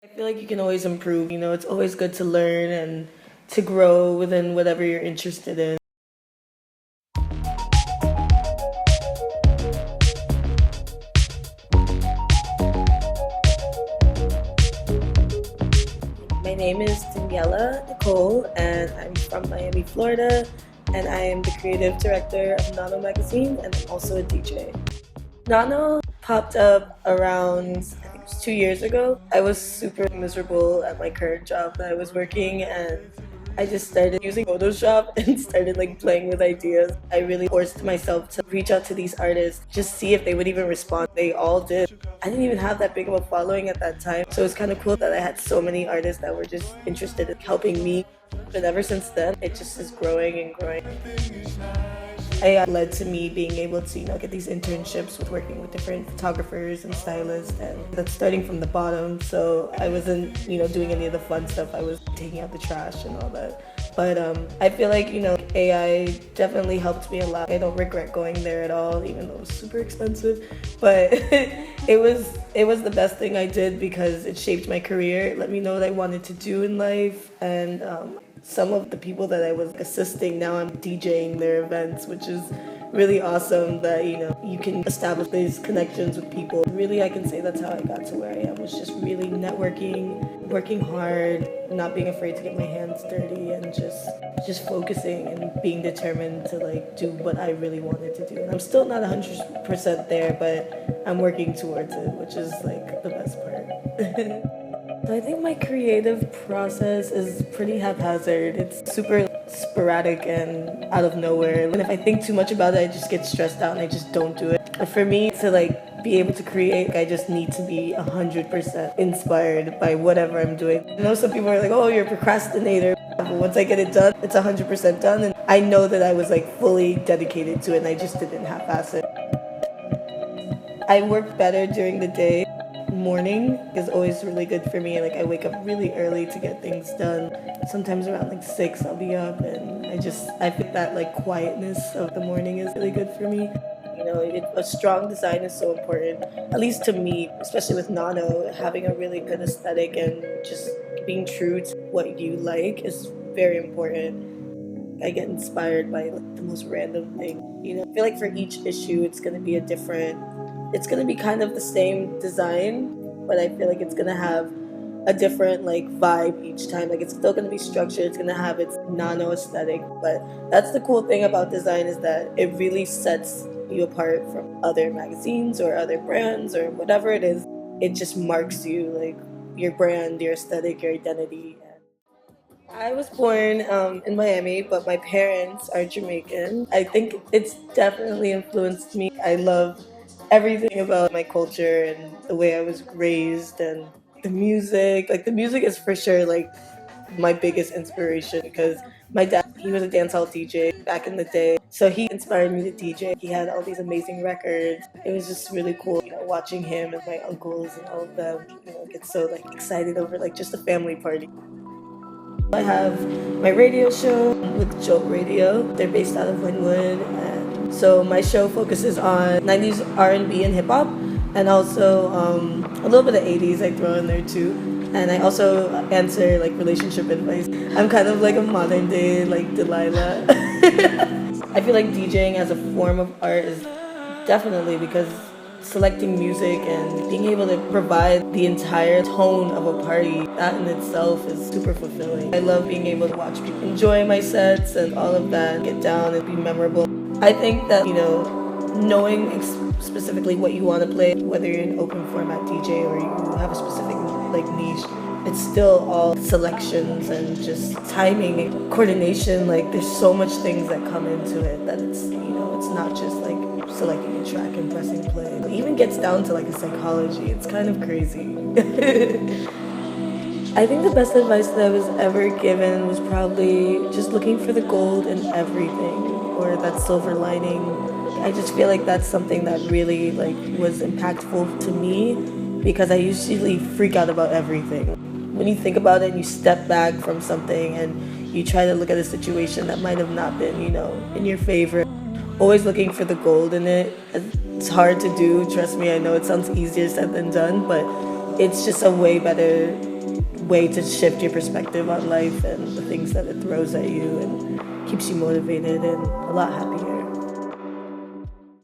I feel like you can always improve. It's always good to learn and to grow within whatever you're interested in. My name is Daniella Nicole, and I'm from Miami, Florida, and I am the creative director of Nano Magazine, and I'm also a DJ. Nano popped up around, I think it was 2 years ago. I was super miserable at my current job that I was working, and I just started using Photoshop and started playing with ideas. I really forced myself to reach out to these artists, just see if they would even respond. They all did. I didn't even have that big of a following at that time, so it's kind of cool that I had so many artists that were just interested in helping me. But ever since then, it just is growing and growing. It led to me being able to, get these internships with working with different photographers and stylists, and that's starting from the bottom. So I wasn't, doing any of the fun stuff. I was taking out the trash and all that. But I feel like, AI definitely helped me a lot. I don't regret going there at all, even though it was super expensive. But it was the best thing I did because it shaped my career. It let me know what I wanted to do in life, and some of the people that I was assisting, now I'm DJing their events, which is really awesome that, you can establish these connections with people. Really, I can say that's how I got to where I am, was just really networking, working hard, not being afraid to get my hands dirty, and just focusing and being determined to do what I really wanted to do. And I'm still not 100% there, but I'm working towards it, which is the best part. So I think my creative process is pretty haphazard. It's super sporadic and out of nowhere. And if I think too much about it, I just get stressed out and I just don't do it. But for me to be able to create, I just need to be 100% inspired by whatever I'm doing. I know some people are like, oh, you're a procrastinator. But once I get it done, it's 100% done. And I know that I was fully dedicated to it, and I just didn't half-ass it. I work better during the day. Morning is always really good for me. I wake up really early to get things done. Sometimes around 6 I'll be up, and I think that quietness of the morning is really good for me. A strong design is so important, at least to me, especially with Nano. Having a really good aesthetic and just being true to what you like is very important. I get inspired by the most random thing. I feel like for each issue it's going to be it's going to be kind of the same design, but I feel like it's going to have a different vibe each time. It's still going to be structured, it's going to have its Nano aesthetic, but that's the cool thing about design, is that it really sets you apart from other magazines or other brands or whatever it is. It just marks you, your brand, your aesthetic, your identity. I was born in Miami, but my parents are Jamaican. I think it's definitely influenced me. I love everything about my culture and the way I was raised, and the music. The music is for sure my biggest inspiration, because my dad, he was a dancehall DJ back in the day, so he inspired me to DJ. He had all these amazing records. It was just really cool, watching him and my uncles and all of them, get so excited over just a family party. I have my radio show with Joe Radio. They're based out of Linwood, and so my show focuses on 90s R&B and hip hop, and also a little bit of 80s I throw in there too. And I also answer relationship advice. I'm kind of a modern day Delilah. I feel like DJing as a form of art is definitely, because selecting music and being able to provide the entire tone of a party, that in itself is super fulfilling. I love being able to watch people enjoy my sets and all of that, get down and be memorable. I think that, knowing specifically what you want to play, whether you're an open format DJ or you have a specific niche, it's still all selections and just timing and coordination. There's so much things that come into it that it's not just selecting a track and pressing play. It even gets down to a psychology. It's kind of crazy. I think the best advice that I was ever given was probably just looking for the gold in everything, or that silver lining. I just feel like that's something that really was impactful to me, because I usually freak out about everything. When you think about it and you step back from something and you try to look at a situation that might have not been, in your favor, always looking for the gold in it. It's hard to do, trust me. I know it sounds easier said than done, but it's just a way better way to shift your perspective on life and the things that it throws at you, and keeps you motivated and a lot happier.